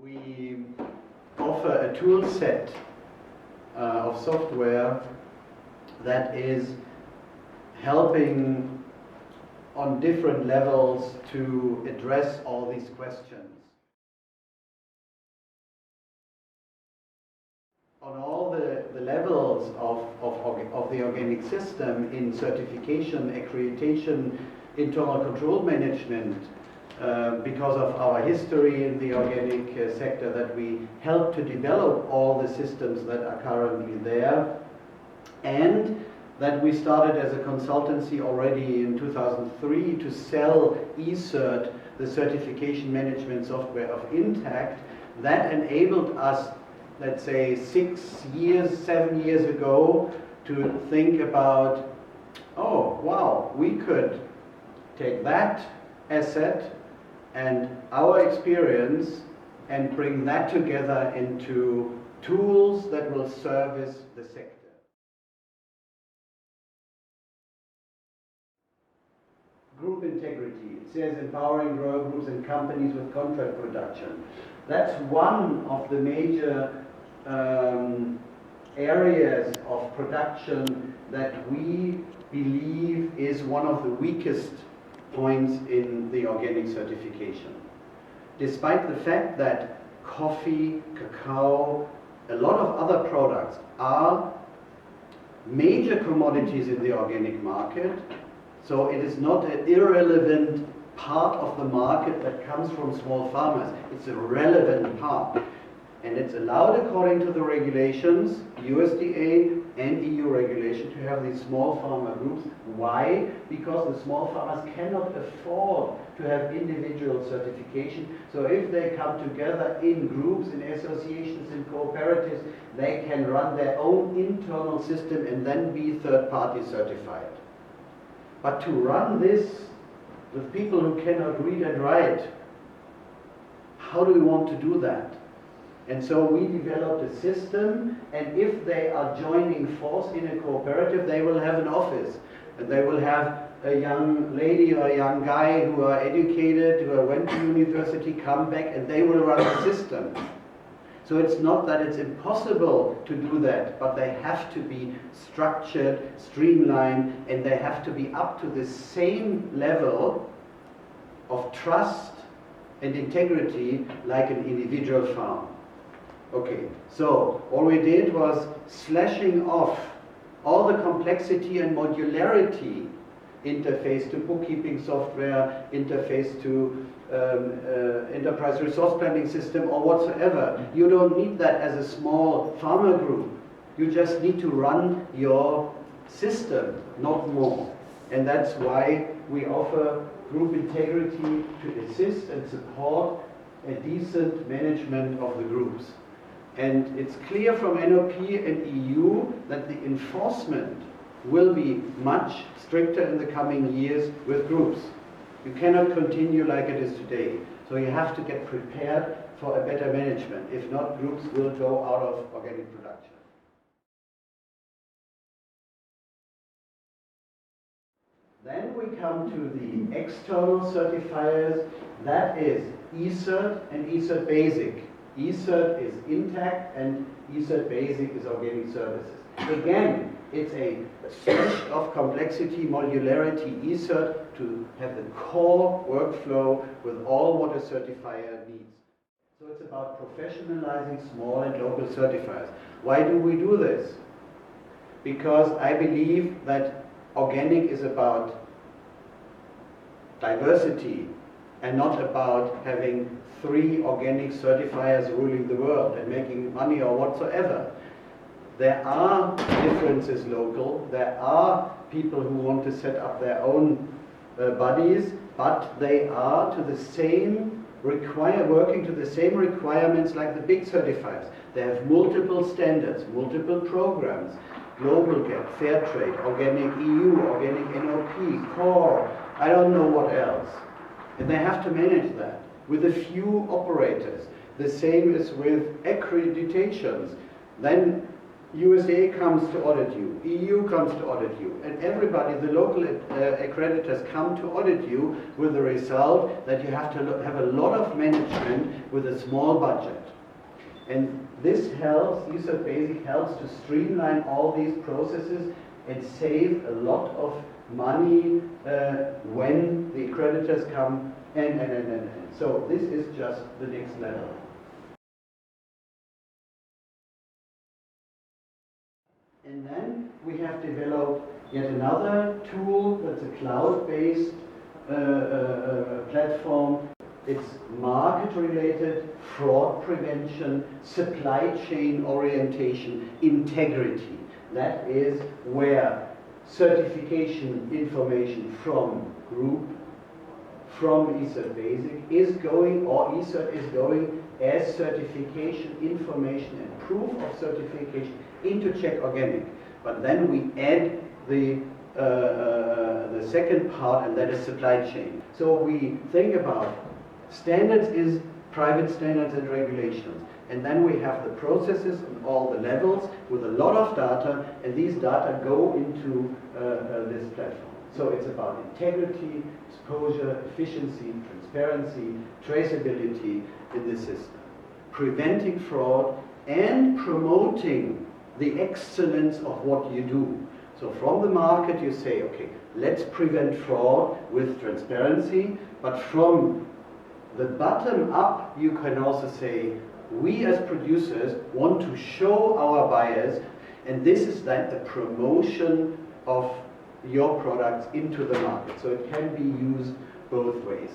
We offer a tool set of software that is helping on different levels to address all these questions. On all the levels of the organic system, in certification, accreditation, internal control management, because of our history in the organic sector, that we help to develop all the systems that are currently there, and that we started as a consultancy already in 2003 to sell Ecert, the certification management software of Intact. That enabled us, let's say 7 years ago, to think about, oh wow, we could take that asset and our experience and bring that together into tools that will service the sector. Group integrity. It says empowering grower groups and companies with contract production. That's one of the major areas of production that we believe is one of the weakest points in the organic certification. Despite the fact that coffee, cacao, a lot of other products are major commodities in the organic market, so it is not an irrelevant part of the market that comes from small farmers. It's a relevant part. And it's allowed according to the regulations, USDA and EU regulation, to have these small farmer groups. Why? Because the small farmers cannot afford to have individual certification. So if they come together in groups, in associations, in cooperatives, they can run their own internal system and then be third-party certified. But to run this with people who cannot read and write, how do we want to do that? And so we developed a system, and if they are joining force in a cooperative, they will have an office, and they will have a young lady or a young guy who are educated, who went to university, come back, and they will run the system. So it's not that it's impossible to do that, but they have to be structured, streamlined, and they have to be up to the same level of trust and integrity like an individual farm. Okay, so all we did was slashing off all the complexity and modularity, interface to bookkeeping software, interface to enterprise resource planning system or whatsoever. You don't need that as a small farmer group. You just need to run your system, not more. And that's why we offer group integrity to assist and support a decent management of the groups. And it's clear from NOP and EU that the enforcement will be much stricter in the coming years with groups. You cannot continue like it is today. So you have to get prepared for a better management. If not, groups will go out of organic production. Then we come to the external certifiers. That is Ecert and Ecert Basic. Ecert is Intact and Ecert Basic is Organic Services. Again, it's a slash of complexity, modularity, Ecert to have the core workflow with all what a certifier needs. So it's about professionalizing small and local certifiers. Why do we do this? Because I believe that organic is about diversity and not about having 3 organic certifiers ruling the world and making money or whatsoever. There are differences local, there are people who want to set up their own bodies, but they are to the same working to the same requirements like the big certifiers. They have multiple standards, multiple programs, global gap, fair trade, organic EU, organic NOP, core, I don't know what else. And they have to manage that with a few operators. The same is with accreditations. Then USA comes to audit you, EU comes to audit you, and everybody, the local accreditors come to audit you with the result that you have to have a lot of management with a small budget. And this helps, Ecert Basic helps to streamline all these processes and save a lot of money when the accreditors come and. So this is just the next level. And then we have developed yet another tool that's a cloud-based platform. It's market-related, fraud prevention, supply chain orientation, integrity. That is where certification information from group, from Ecert Basic is going, or Ecert is going as certification information and proof of certification into Check Organic. But then we add the second part, and that is supply chain. So we think about standards is private standards and regulations. And then we have the processes and all the levels with a lot of data, and these data go into this platform. So it's about integrity, exposure, efficiency, transparency, traceability in the system, preventing fraud and promoting the excellence of what you do. So from the market you say, okay, let's prevent fraud with transparency, but from the bottom up you can also say, we as producers want to show our buyers, and this is then the promotion of your products into the market. So it can be used both ways.